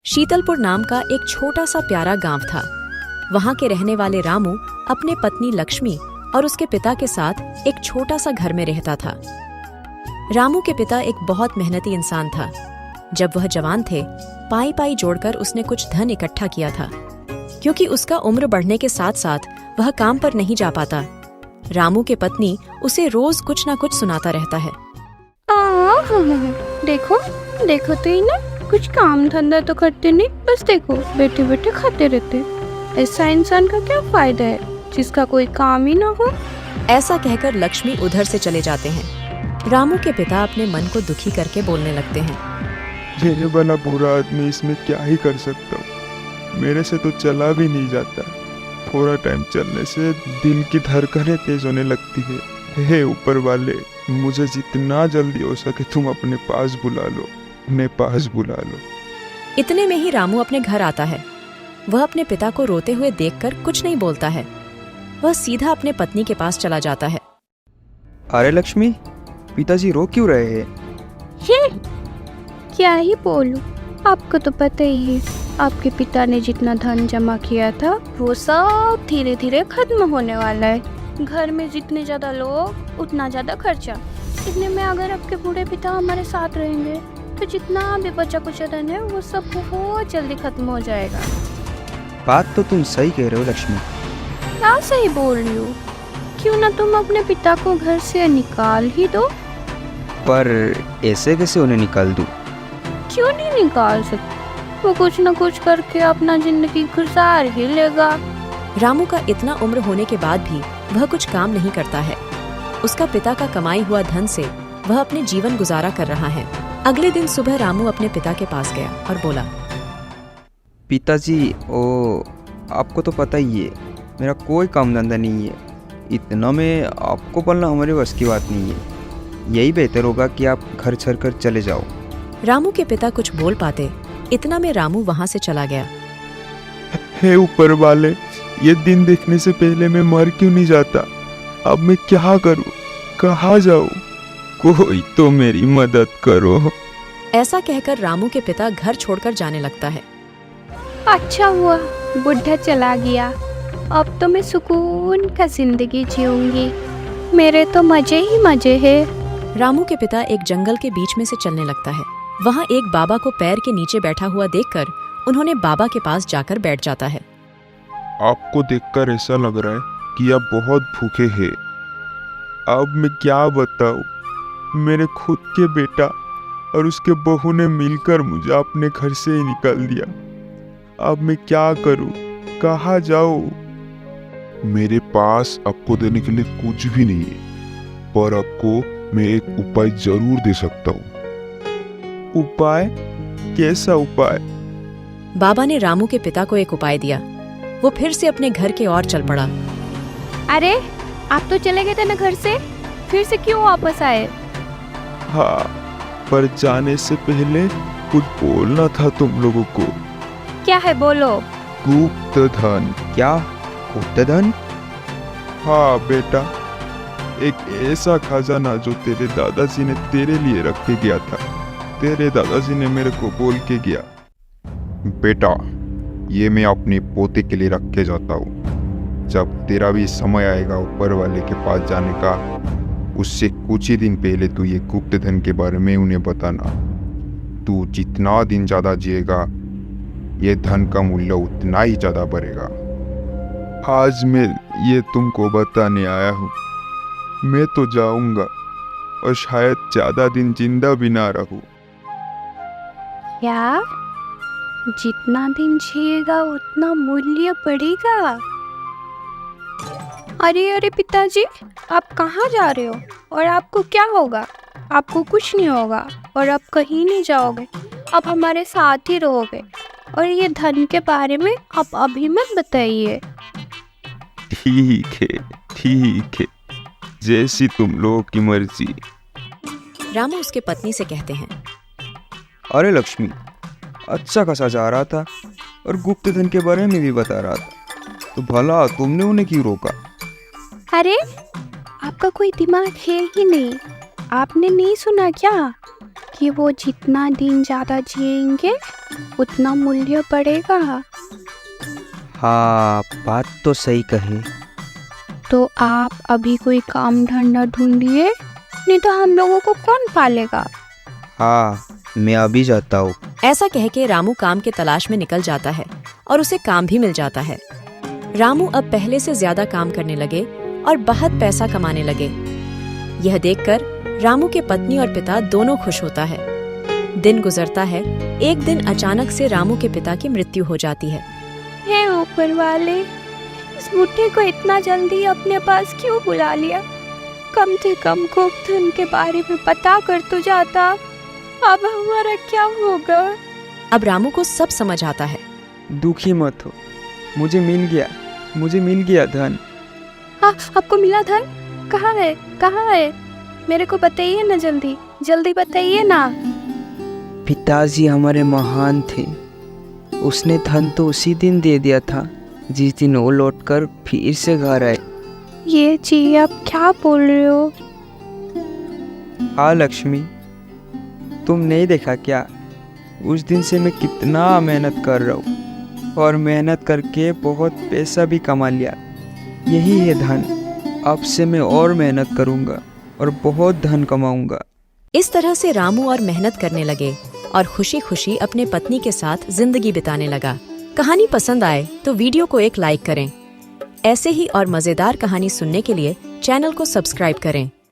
शीतलपुर नाम का एक छोटा सा प्यारा गांव था। वहां के रहने वाले रामू अपने पत्नी लक्ष्मी और उसके पिता के साथ एक छोटा सा घर में रहता था। रामू के पिता एक बहुत मेहनती इंसान था। जब वह जवान थे, पाई पाई जोड़कर उसने कुछ धन इकट्ठा किया था। क्योंकि उसका उम्र बढ़ने के साथ साथ वह काम पर नहीं जा पाता, रामू के पत्नी उसे रोज कुछ न कुछ सुनाता रहता है। देखो देखो तो ही ना, कुछ काम धंधा तो करते नहीं, बस देखो बैठे बैठे खाते रहते। ऐसा इंसान का क्या फायदा है जिसका कोई काम ही ना हो। ऐसा कहकर लक्ष्मी उधर से चले जाते हैं। रामू के पिता अपने मन को दुखी करके बोलने लगते हैं, मेरे बना बुरा आदमी इसमें क्या ही कर सकता हूँ। मेरे से तो चला भी नहीं जाता। थोड़ा टाइम चलने से दिल की धड़कनें तेज होने लगती है। हे ऊपर वाले, मुझे जितना जल्दी हो सके तुम अपने पास बुला लो, अपने पास बुला लो। इतने में ही रामू अपने घर आता है। वह अपने पिता को रोते हुए देखकर कुछ नहीं बोलता है। वह सीधा अपने पत्नी के पास चला जाता है। अरे लक्ष्मी, पिताजी रो क्यों रहे हैं? ये क्या ही बोलूं, आपको तो पता ही है, आपके पिता ने जितना धन जमा किया था वो सब धीरे धीरे खत्म होने वाला है। घर में जितने ज्यादा लोग उतना ज्यादा खर्चा। इतने में अगर आपके बूढ़े पिता हमारे साथ रहेंगे तो जितना भी बचा कुछ धन है वो सब बहुत जल्दी खत्म हो जाएगा। बात तो तुम सही कह रहे हो लक्ष्मी। क्या सही बोल रही हो? क्यों ना तुम अपने पिता को घर से निकाल ही दो। पर ऐसे कैसे उन्हें निकाल दूं? क्यों नहीं निकाल सकते? वो कुछ न कुछ करके अपना जिंदगी गुजार ही लेगा। रामू का इतना उम्र होने के बाद भी वह कुछ काम नहीं करता है। उसका पिता का कमाई हुआ धन से वह अपने जीवन गुजारा कर रहा है। अगले दिन सुबह रामू अपने पिता के पास गया और बोला, पिताजी, आपको तो पता ही है मेरा कोई काम धंधा नहीं है। इतना में आपको पालना हमारे बस की बात नहीं है। यही बेहतर होगा कि आप घर छोड़ कर चले जाओ। रामू के पिता कुछ बोल पाते, इतना में रामू वहाँ से चला गया। हे ऊपर वाले, ये दिन देखने से पहले मैं मर क्यों नहीं जाता? अब मैं क्या करूं? कहाँ जाऊं? कोई तो मेरी मदद करो। ऐसा कहकर रामू के पिता घर छोड़कर जाने लगता है। अच्छा हुआ बुढ़ा चला गया, अब तो मैं सुकून का जिंदगी जीऊंगी। मेरे तो मजे ही मजे है। रामू के पिता एक जंगल के बीच में से चलने लगता है। वहाँ एक बाबा को पैर के नीचे बैठा हुआ देखकर उन्होंने बाबा के पास जाकर बैठ जाता है। आपको देखकर ऐसा लग रहा है कि आप बहुत भूखे हैं। अब मैं क्या बताऊं? मेरे खुद के बेटा और उसके बहू ने मिलकर मुझे अपने घर से ही निकाल दिया। अब मैं क्या करूं? कहाँ जाऊं? मेरे पास आपको देने के लिए कुछ भी नहीं है, पर आपको मैं एक उपाय जरूर दे सकता हूँ। उपाय? कैसा उपाय? बाबा ने रामू के पिता को एक उपाय दिया। वो फिर से अपने घर के ओर चल पड़ा। अरे आप तो चले गए थे ना घर से, फिर से क्यों वापस आए? हाँ, पर जाने से पहले कुछ बोलना था तुम लोगों को। क्या है, बोलो। गुप्त धन। क्या गुप्त धन? हाँ बेटा, एक ऐसा खजाना जो तेरे दादाजी ने तेरे लिए रख के गया था। तेरे दादाजी ने मेरे को बोल के गया, बेटा ये मैं अपने पोते के लिए रख के जाता हूँ। जब तेरा भी समय आएगा ऊपर वाले के पास जाने का, उससे कुछ ही दिन पहले तू ये गुप्त धन के बारे में उन्हें बताना। तू जितना दिन ज्यादा जिएगा, ये धन का मूल्य उतना ही ज्यादा बढ़ेगा। आज मैं ये तुमको बताने आया हूँ। मैं तो जाऊंगा और शायद ज्यादा दिन जिंदा भी ना रहूं। क्या? जितना दिन जिएगा उतना मूल्य बढ़ेगा? अरे अरे पिताजी, आप कहाँ जा रहे हो? और आपको क्या होगा? आपको कुछ नहीं होगा और आप कहीं नहीं जाओगे। आप हमारे साथ ही रहोगे। और ये धन के बारे में आप अभी मत बताइए। ठीक है, जैसी तुम लोगों की मर्जी। रामू उसके पत्नी से कहते हैं, अरे लक्ष्मी, अच्छा खासा जा रहा था और गुप्त धन के बारे में भी बता रहा था, तो भला तुमने उन्हें क्यों रोका? अरे आपका कोई दिमाग है ही नहीं? आपने नहीं सुना क्या कि वो जितना दिन ज़्यादा जिएंगे उतना मूल्य बढ़ेगा। हाँ, बात तो सही कही। तो आप अभी कोई काम धंधा ढूंढिए, नहीं तो हम लोगों को कौन पालेगा। हाँ, मैं अभी जाता हूँ। ऐसा कह के रामू काम के तलाश में निकल जाता है और उसे काम भी मिल जाता है। रामू अब पहले से ज्यादा काम करने लगे और बहुत पैसा कमाने लगे। यह देखकर रामू के पत्नी और पिता दोनों खुश होता है। दिन गुजरता है। एक दिन अचानक से रामू के पिता की मृत्यु हो जाती है। हे ऊपर वाले, इस बुढ़े को इतना जल्दी अपने पास क्यों बुला लिया। कम से कम गोवर्धन के बारे में पता कर तो जाता। अब हमारा क्या होगा। अब रामू को सब समझ आता है। दुखी मत हो, मुझे मिल गया धन। हाँ, आपको मिला धन? कहाँ है, कहाँ है? मेरे को बताइए ना, जल्दी जल्दी बताइए ना। पिताजी हमारे महान थे। उसने धन तो उसी दिन दे दिया था जिस दिन वो लौटकर फिर से घर आए। ये जी आप क्या बोल रहे हो? हाँ लक्ष्मी, तुम नहीं देखा क्या? उस दिन से मैं कितना मेहनत कर रहा हूँ और मेहनत करके बहुत पैसा भी कमा लिया। यही है धन। अब से मैं और मेहनत करूँगा और बहुत धन कमाऊँगा। इस तरह से रामू और मेहनत करने लगे और खुशी खुशी अपने पत्नी के साथ जिंदगी बिताने लगा। कहानी पसंद आए तो वीडियो को एक लाइक करें। ऐसे ही और मजेदार कहानी सुनने के लिए चैनल को सब्सक्राइब करें।